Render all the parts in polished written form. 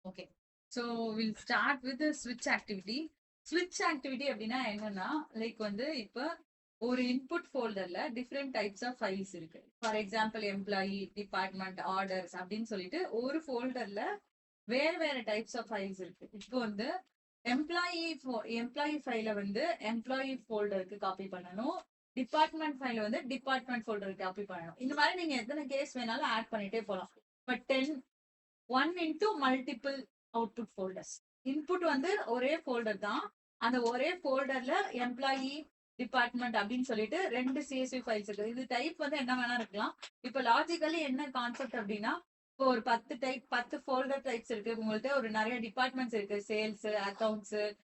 Okay. So we'll start with the switch activity. Switch activity அப்படின்னா என்னன்னா like வந்து இப்ப ஒரு இன்புட் ஃபோல்டர்ல டிஃப்ரெண்ட் டைப்ஸ் ஆஃப் ஃபைல்ஸ் இருக்கு. For example employee, department, orders அப்படின்னு சொல்லிட்டு ஒரு ஃபோல்டர்ல வேற வேற டைப்ஸ் ஆஃப் ஃபைல்ஸ் இருக்கு. இப்போ வந்து எம்ப்ளாயி ஃபைல வந்து எம்ப்ளாயி ஃபோல்டருக்கு காப்பி பண்ணணும். டிபார்ட்மெண்ட் ஃபைல வந்து டிபார்ட்மெண்ட் ஃபோல்டருக்கு காப்பி பண்ணணும். இந்த மாதிரி நீங்க எத்தனை கேஸ் வேணாலும் ஆட் பண்ணிட்டே போகலாம். But 1 into multiple output folders. Input வந்து ஒரே ஃபோல்டர் தான். அந்த ஒரே ஃபோல்டர்ல எம்ப்ளாயி டிபார்ட்மெண்ட் அப்படின்னு சொல்லிட்டு ரெண்டு சிஎஸ்வி ஃபைல்ஸ் இருக்கு. இது டைப் வந்து என்ன வேணா இருக்கலாம். இப்ப லாஜிக்கலி என்ன கான்செப்ட் அப்படின்னா, இப்போ ஒரு 10 ஃபோல்டர் டைப்ஸ் இருக்கு. உங்கள்ட்ட ஒரு நிறைய டிபார்ட்மெண்ட்ஸ் இருக்கு. சேல்ஸ், அக்கௌண்ட்ஸ்,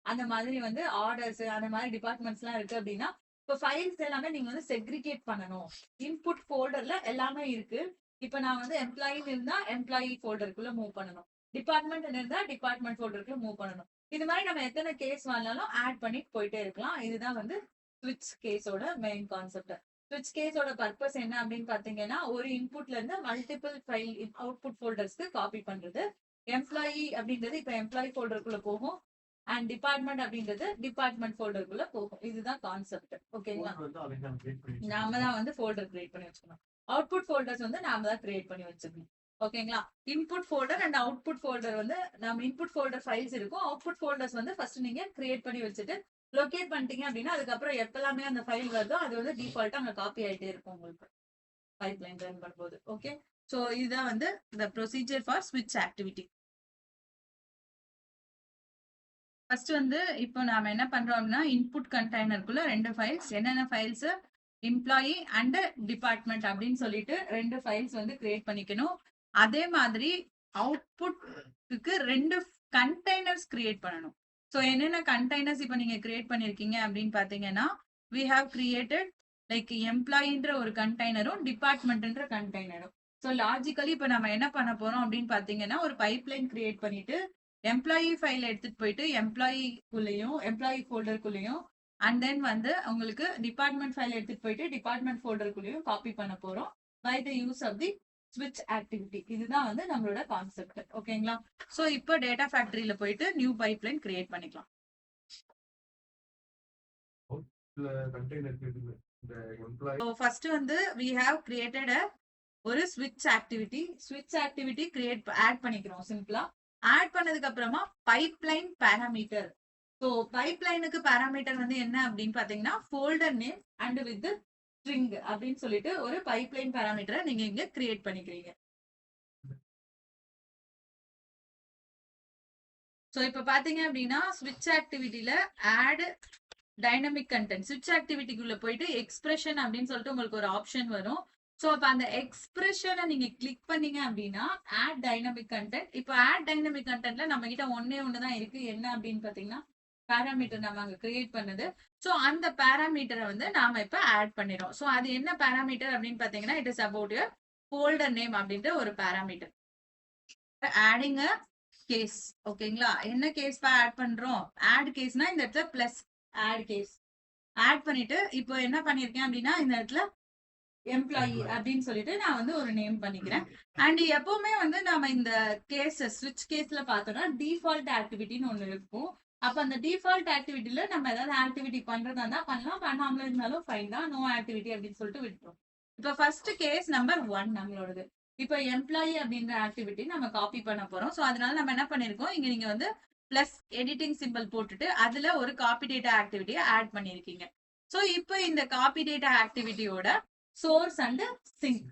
அந்த மாதிரி வந்து ஆர்டர்ஸ், அந்த மாதிரி டிபார்ட்மெண்ட்ஸ் எல்லாம் இருக்கு அப்படின்னா, இப்போ ஃபைல்ஸ் எல்லாமே நீங்க வந்து செக்ரிகேட் பண்ணணும். இன்புட் ஃபோல்டர்ல எல்லாமே இருக்கு. இப்ப நான் வந்து எம்ப்ளாயின்னு இருந்தா எம்ப்ளாயி ஃபோல்டருக்குள்ள மூவ் பண்ணணும். டிபார்ட்மெண்ட் இருந்தா டிபார்ட்மெண்ட் ஃபோல்டருக்குள்ள மூவ் பண்ணணும். இது மாதிரி நம்ம எத்தனை கேஸ் வேணாலும் ஆட் பண்ணிட்டு போயிட்டே இருக்கலாம். இதுதான் வந்து ஸ்விட்ச் கேஸோட மெயின் கான்செப்ட். ஸ்விட்ச் கேஸோட பர்பஸ் என்ன அப்படின்னு பாத்தீங்கன்னா, ஒரு இன்புட்ல இருந்து மல்டிபிள் ஃபைல் அவுட்புட் ஃபோல்டர்ஸ்க்கு காப்பி பண்றது. எம்ப்ளாயி அப்படின்றது இப்ப எம்ப்ளாயி ஃபோல்டருக்குள்ள போகும். அண்ட் டிபார்ட்மெண்ட் அப்படின்றது டிபார்ட்மெண்ட் ஃபோல்டருக்குள்ள போகும். இதுதான் கான்செப்ட். ஓகேங்களா? நாம தான் வந்து ஃபோல்டர் கிரியேட் பண்ணி வச்சுக்கணும். அவுட்புட் ஃபோல்டர்ஸ் வந்து நாம தான் கிரியேட் பண்ணி வச்சுக்கணும். ஓகேங்களா? Input folder and output folder வந்து நம்ம இன்புட் ஃபோல்டர் ஃபைல்ஸ் இருக்கும். அவுட்புட் ஃபோல்டர்ஸ் வந்து ஃபர்ஸ்ட் நீங்க கிரியேட் பண்ணி வச்சுட்டு லொகேட் பண்ணிட்டீங்க அப்படின்னா, அதுக்கப்புறம் எப்பெல்லாமே அந்த ஃபைல் வருதோ அது வந்து டிஃபால்ட்டா அங்க காப்பி ஆயிட்டே இருக்கும் உங்களுக்கு பைப்லைன் ரன் பண்ணும்போது. ஓகே, சோ இதுதான் வந்து the procedure for switch activity. First வந்து இப்போ நாம என்ன பண்றோம் அப்படின்னா, இன்புட் கண்டெய்னருக்குள்ள ரெண்டு ஃபைல்ஸ், என்னென்ன ஃபைல்ஸ், எம்ப்ளாயி அண்ட் டிபார்ட்மெண்ட் அப்படின்னு சொல்லிட்டு ரெண்டு ஃபைல்ஸ் வந்து கிரியேட் பண்ணிக்கணும். அதே மாதிரி அவுட்புட்டுக்கு ரெண்டு கண்டெய்னர்ஸ் கிரியேட் பண்ணணும். ஸோ என்னென்ன கண்டெய்னர்ஸ் இப்போ நீங்க கிரியேட் பண்ணிருக்கீங்க அப்படின்னு பாத்தீங்கன்னா, we have created லைக் எம்ப்ளாயின்ற ஒரு கண்டெய்னரும் டிபார்ட்மெண்ட்ன்ற கண்டெய்னரும். ஸோ லாஜிக்கலி இப்போ நம்ம என்ன பண்ண போறோம் அப்படின்னு பாத்தீங்கன்னா, ஒரு பைப்லைன் கிரியேட் பண்ணிட்டு எம்ப்ளாயி ஃபைல் எடுத்துட்டு போயிட்டு எம்ப்ளாயி ஃபோல்டருக்குள்ளேயும் அண்ட் தென் வந்து உங்களுக்கு டிபார்ட்மெண்ட் ஃபைல் எடுத்துட்டு போயிட்டு டிபார்ட்மெண்ட் ஃபோல்டருக்குள்ளேயும் காப்பி பண்ண போறோம் by the use of the ஸ்விட்ச் ஆக்டிவிட்டி. இதுதான் வந்து நம்மளோட கான்செப்ட். ஓகேங்களா? சோ இப்போ டேட்டா ஃபேக்டரியில போயிட்டு நியூ பைப்லைன் கிரியேட் பண்ணிக்கலாம். ஃபர்ஸ்ட் வந்து we have created ஒரு ஸ்விட்ச் ஆக்டிவிட்டி கிரியேட் ஆட் பண்ணிக்கிறோம். சிம்பிளா ஆட் பண்ணதுக்கு அப்புறமா பைப்லைன் பேராமீட்டர். ஸோ பைப்லைனுக்கு பேராமீட்டர் வந்து என்ன அப்படின்னு பாத்தீங்கன்னா, folder name and with string அப்படின்னு சொல்லிட்டு ஒரு பைப்லைன் பேராமீட்டரை நீங்க இங்க கிரியேட் பண்ணிக்கிறீங்க. ஸோ இப்ப பாத்தீங்க அப்படின்னா, ஸ்விட்ச் ஆக்டிவிட்டியில ஆட் டைனமிக் கண்டென்ட், ஸ்விட்ச் ஆக்டிவிட்டிக்குள்ள போயிட்டு எக்ஸ்பிரஷன் அப்படின்னு சொல்லிட்டு உங்களுக்கு ஒரு ஆப்ஷன் வரும். ஸோ அப்ப அந்த எக்ஸ்பிரஷனை நீங்க கிளிக் பண்ணீங்க அப்படின்னா ஆட் டைனமிக் கண்டென்ட். இப்போ ஆட் டைனமிக் கண்டென்ட்ல நம்ம கிட்ட ஒன்னே ஒண்ணுதான் இருக்கு. என்ன அப்படின்னு பாத்தீங்கன்னா, பேராமீட்டர் நம்ம அங்க கிரியேட் பண்ணது. ஸோ அந்த பேராமீட்டரை வந்து நாம இப்ப ஆட் பண்ணிடும். ஸோ அது என்ன பேராமீட்டர் அப்படின்னு பாத்தீங்கன்னா, it is about your folder name அப்படின்ற ஒரு பேராமீட்டர். Adding a case. ஓகேங்களா? என்ன கேஸ் ஆட் பண்றோம்? ஆட் கேஸ்னா இந்த இடத்துல பிளஸ் ஆட் கேஸ் ஆட் பண்ணிட்டு இப்போ என்ன பண்ணிருக்கேன் அப்படின்னா, இந்த இடத்துல எம்ப்ளாயி அப்படின்னு சொல்லிட்டு நான் வந்து ஒரு நேம் பண்ணிக்கிறேன். அண்ட் எப்பவுமே வந்து நாம இந்த கேஸ் ஸ்விட்ச் கேஸ்ல பார்த்தோம்னா டிஃபால்ட் ஆக்டிவிட்டின்னு ஒண்ணு இருக்கும். அப்ப அந்த டிஃபால்ட் ஆக்டிவிட்டில நம்ம ஏதாவது ஆக்டிவிட்டி பண்றதா இருந்தா பண்ணலாம், பண்ணாமல இருந்தாலும் ஃபைன் தான். நோ ஆக்டிவிட்டி அப்படின்னு சொல்லிட்டு விட்டுரும். இப்ப ஃபர்ஸ்ட் கேஸ் நம்பர் 1 நம்மளோடது. இப்ப எம்ப்ளாயி அப்படின்ற ஆக்டிவிட்டி நம்ம காப்பி பண்ண போறோம். சோ அதனால நம்ம என்ன பண்ணிருக்கோம், இங்க நீங்க வந்து பிளஸ் எடிட்டிங் சிம்பிள் போட்டுட்டு அதுல ஒரு காப்பி டேட்டா ஆக்டிவிட்டியை ஆட் பண்ணிருக்கீங்க. சோ இப்போ இந்த காப்பி டேட்டா ஆக்டிவிட்டியோட சோர்ஸ் அண்ட் சிங்க்.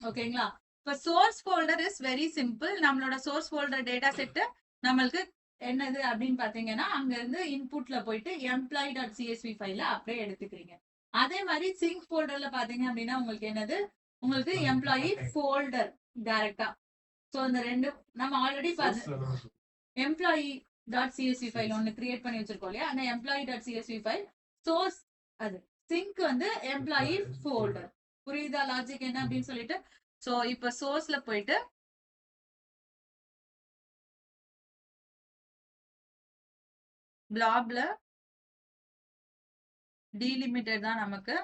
ஓகேங்களா? இப்ப source folder is very simple. நம்மளோட சோர்ஸ் ஃபோல்டர் டேட்டா செட் நம்மளுக்கு என்னது அப்படின்னு பாத்தீங்கன்னா, அங்க இருந்து இன்புட்ல போயிட்டு employee.csv ஃபைல அப்படியே எடுத்துக்கிறீங்க. அதே மாதிரி சிங்க் ஃபோல்டர்ல பாத்தீங்க அப்படின்னா உங்களுக்கு என்னது, உங்களுக்கு எம்ப்ளாயி ஃபோல்டர் டைரக்டா. சோ இந்த ரெண்டு நம்ம ஆல்ரெடி employee.csv ஃபைல் ஒன்னு கிரியேட் பண்ணி வச்சிருக்கோம் இல்லையா, அந்த employee.csv ஃபைல் சோர்ஸ். அது சிங்க் வந்து எம்ப்ளாயி ஃபோல்டர். புரியுதா லாஜிக் என்ன அப்படின்னு சொல்லிட்டு? சோ இப்ப சோர்ஸ்ல போயிட்டு பிளாப்ல டீலிமிட்டட் தான் நமக்கு.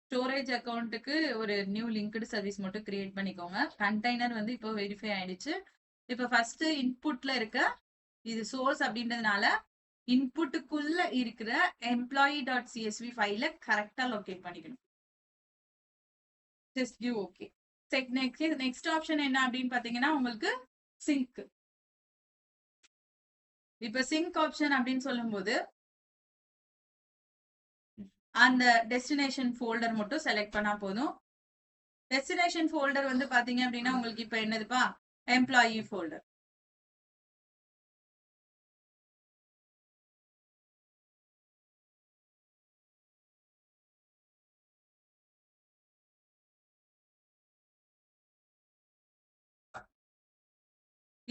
ஸ்டோரேஜ் அக்கௌண்ட்டுக்கு ஒரு நியூ லிங்க்டு சர்வீஸ் மட்டும் கிரியேட் பண்ணிக்கோங்க. கண்டெய்னர் வந்து இப்போ வெரிஃபை ஆயிடுச்சு. இப்போ ஃபர்ஸ்ட் இன்புட்ல இருக்க இது சோர்ஸ் அப்படின்றதுனால இன்புட்டுக்குள்ள இருக்கிற employee.csv ஃபைல கரெக்டா லொகேட் பண்ணிக்கணும். Just give okay. Next option என்ன அப்படின்னு பாத்தீங்கன்னா உங்களுக்கு சிங்க். இப்ப சிங்க் ஆப்ஷன் அப்படின்னு சொல்லும்போது அந்த டெஸ்டினேஷன் ஃபோல்டர் மட்டும் செலக்ட் பண்ணா போதும். டெஸ்டினேஷன் ஃபோல்டர் வந்து பாத்தீங்க அப்படின்னா உங்களுக்கு இப்ப என்னதுப்பா, எம்ப்ளாயி ஃபோல்டர்.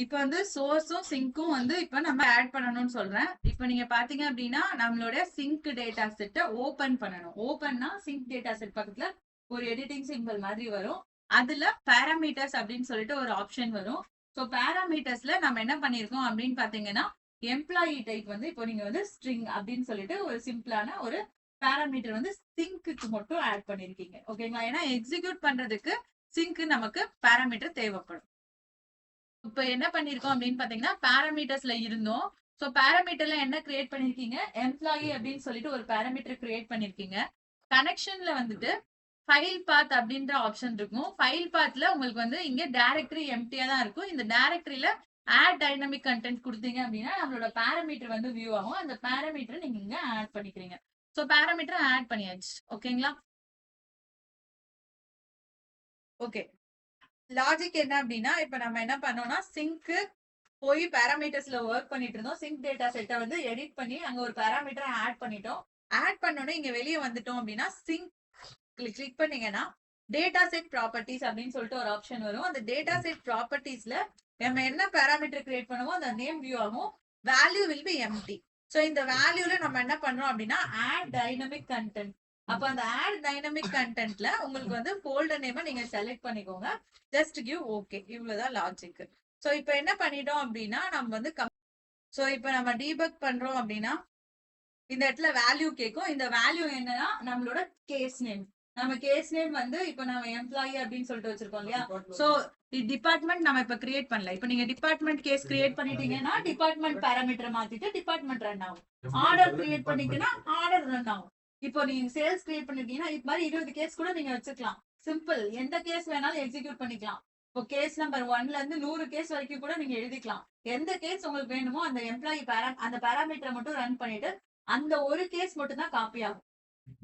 இப்ப வந்து சோர்ஸும் சிங்க்கும் வந்து இப்ப நம்ம ஆட் பண்ணணும்னு சொல்றேன். இப்ப நீங்க பாத்தீங்க அப்படின்னா நம்மளோட சிங்க் டேட்டா செட்டை ஓபன் பண்ணணும். ஓபன்னா சிங்க் டேட்டா செட் பக்கத்துல ஒரு எடிட்டிங் சிம்பிள் மாதிரி வரும். அதுல பேராமீட்டர்ஸ் அப்படின்னு சொல்லிட்டு ஒரு ஆப்ஷன் வரும். ஸோ பேராமீட்டர்ஸ்ல நம்ம என்ன பண்ணிருக்கோம் அப்படின்னு பாத்தீங்கன்னா எம்ப்ளாயி டைப் வந்து இப்போ நீங்க வந்து ஸ்ட்ரிங் அப்படின்னு சொல்லிட்டு ஒரு சிம்பிளான ஒரு பேராமீட்டர் வந்து சிங்க்கு மட்டும் ஆட் பண்ணிருக்கீங்க. ஓகேங்களா? ஏன்னா எக்ஸிக்யூட் பண்றதுக்கு சிங்க் நமக்கு பேராமீட்டர் தேவைப்படும். இப்ப என்ன பண்ணிருக்கோம் அப்படின்னு பாத்தீங்கன்னா பேராமீட்டர்ஸ்ல இருந்தோம். சோ பேராமீட்டர்ல என்ன கிரியேட் பண்ணிருக்கீங்க, எம்ப்ளாயி அப்படின்னு சொல்லிட்டு ஒரு பேராமீட்டர் கிரியேட் பண்ணிருக்கீங்க. கனெக்ஷன்ல வந்துட்டு ஃபைல் பாத் அப்படின்ற ஆப்ஷன் இருக்கும். ஃபைல் பாத்ல உங்களுக்கு வந்து இங்க டைரக்டரி எம்டியா தான் இருக்கும். இந்த டைரக்டரியில ஆட் டைனமிக் கண்டென்ட் கொடுத்தீங்க அப்படின்னா நம்மளோட பேராமீட்டர் வந்து வியூ ஆகும். அந்த பேராமீட்டர் நீங்க இங்க ஆட் பண்ணிக்கிறீங்க. சோ பேராமீட்டர் ஆட் பண்ணியாச்சு. ஓகேங்களா? ஓகே. லாஜிக் என்ன அப்படின்னா இப்ப நம்ம என்ன பண்ணோம்னா சிங்க் போய் பேராமீட்டர்ஸ்ல ஒர்க் பண்ணிட்டு இருந்தோம். சிங்க் டேட்டா செட்டை வந்து எடிட் பண்ணி அங்க ஒரு பேராமீட்டரை ஆட் பண்ணிட்டோம். ஆட் பண்ணோன்னே இங்க வெளியே வந்துட்டோம் அப்படின்னா சிங்க் கிளிக் பண்ணீங்கன்னா டேட்டா செட் ப்ராப்பர்ட்டிஸ் அப்படின்னு சொல்லிட்டு ஒரு ஆப்ஷன் வரும். அந்த டேட்டா செட் ப்ராப்பர்ட்டிஸ்ல நம்ம என்ன பேராமீட்டர் கிரியேட் பண்ணுவோம் அந்த நேம் வியூ ஆகும். Value will be empty. So இந்த வேல்யூல நம்ம என்ன பண்றோம் அப்படின்னா ஆட் டைனமிக் கண்டென்ட். அப்ப அந்த ஆட் டைனமிக் கண்டென்ட்ல உங்களுக்கு வந்து ஃபோல்டர் நேமை நீங்க செலக்ட் பண்ணிக்கோங்க. Just give okay. இவ்வளவுதான் லாஜிக். சோ இப்போ என்ன பண்ணிட்டோம் அப்படின்னா நம்ம வந்து சோ இப்போ நம்ம டீபக் பண்றோம் அப்படின்னா இந்த இடத்துல வேல்யூ கேட்கும். இந்த வேல்யூ என்னன்னா நம்மளோட கேஸ் நேம். நம்ம கேஸ் நேம் வந்து இப்ப நம்ம எம்ப்ளாயி அப்படின்னு சொல்லிட்டு வச்சிருக்கோம் இல்லையா? சோ டிபார்ட்மெண்ட் நம்ம இப்ப கிரியேட் பண்ணல. இப்ப நீங்க டிபார்ட்மெண்ட் கேஸ் கிரியேட் பண்ணிட்டீங்கன்னா டிபார்ட்மெண்ட் பேராமீட்டர் மாத்திட்டு டிபார்ட்மெண்ட் ரன் ஆகும். ஆர்டர் கிரியேட் பண்ணீங்கன்னா ஆர்டர் ரன் ஆகும். இப்போ நீங்க சேல்ஸ் கிரியேட் பண்ணிட்டீங்கன்னா இது மாதிரி 20 கேஸ் கூட நீங்க வச்சுக்கலாம். சிம்பிள். எந்த கேஸ் வேணாலும் எக்ஸிக்யூட் பண்ணிக்கலாம். இப்போ கேஸ் நம்பர் 1ல இருந்து 100 கேஸ் வரைக்கும் கூட நீங்க எழுதிக்கலாம். எந்த கேஸ் உங்களுக்கு வேணுமோ அந்த எம்ப்ளாயி அந்த பேராமீட்டரை மட்டும் ரன் பண்ணிட்டு அந்த ஒரு கேஸ் மட்டும் தான் காப்பி ஆகும்.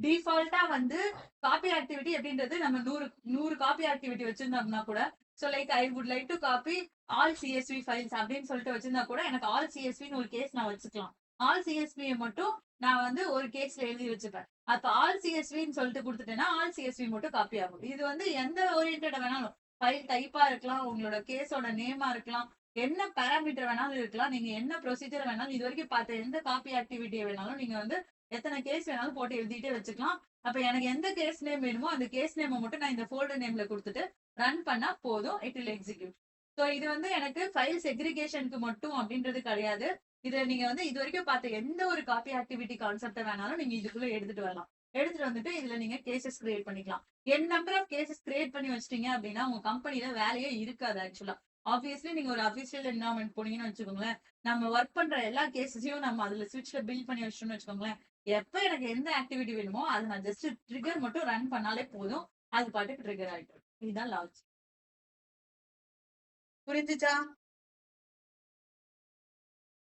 டிஃபால்ட்டா வந்து காப்பி ஆக்டிவிட்டி அப்படின்றது நம்ம 100 காப்பி ஆக்டிவிட்டி வச்சிருந்தோம்னா கூட so like I would like to copy all CSV files அப்படின்னு சொல்லிட்டு வச்சிருந்தா கூட எனக்கு ஆல் சிஎஸ்வின்னு ஒரு கேஸ் நான் வச்சுக்கலாம். ஆல் சிஎஸ்வி மட்டும் நான் வந்து ஒரு கேஸ்ல எழுதி வச்சுப்பேன். அப்ப ஆல் சிஎஸ்வின்னு சொல்லிட்டு கொடுத்துட்டேன்னா ஆல் சிஎஸ்வி மட்டும் காப்பி ஆகும். இது வந்து எந்த ஓரியன்டா வேணாலும் ஃபைல் டைப்பா இருக்கலாம், உங்களோட கேஸோட நேமா இருக்கலாம், என்ன பேராமீட்டர் வேணாலும் இருக்கலாம், நீங்க என்ன ப்ரொசீஜர் வேணாலும் இது வரைக்கும் பார்த்த எந்த காப்பி ஆக்டிவிட்டியை வேணாலும் நீங்க வந்து எத்தனை கேஸ் வேணாலும் போட்டு எழுதிட்டே வச்சுக்கலாம். அப்ப எனக்கு எந்த கேஸ் நேம் வேணுமோ அந்த கேஸ் நேம் மட்டும் நான் இந்த ஃபோல்டர் நேம்ல கொடுத்துட்டு ரன் பண்ணா போதும், இட் வில் எக்ஸிக்யூட். ஸோ இது வந்து எனக்கு ஃபைல் செக்ரிகேஷனுக்கு மட்டும் அப்படின்றது கிடையாது. இதுல நீங்க வந்து இது வரைக்கும் பார்த்த எந்த ஒரு காப்பி ஆக்டிவிட்டி கான்செப்டை வேணாலும் நீங்க இதுக்குள்ள எடுத்துட்டு வரலாம். எடுத்துட்டு வந்துட்டு இதுல நீங்க கேசஸ் கிரியேட் பண்ணிக்கலாம். என் நம்பர் ஆஃப் கேசஸ் கிரியேட் பண்ணி வச்சிட்டீங்க அப்படின்னா உங்க கம்பெனில வேலையே இருக்காது. ஆக்சுவலா ஆப்வியஸ்லி நீங்க ஒரு அபிஷியல் என்வரான்மெண்ட் போனீங்கன்னு வச்சுக்கோங்களேன், நம்ம ஒர்க் பண்ற எல்லா கேஸஸையும் நம்ம அதுல ஸ்விட்ச்ல பில் பண்ணி வச்சிட்டோம்னு வச்சுக்கோங்களேன், எப்ப எனக்கு எந்த ஆக்டிவிட்டி வேணுமோ அது நான் ஜஸ்ட் ட்ரிகர் மட்டும் ரன் பண்ணாலே போதும், அது பாட்டுக்கு ட்ரிகர் ஆயிடும். இதுதான் லாஜிக். புரிஞ்சுச்சா?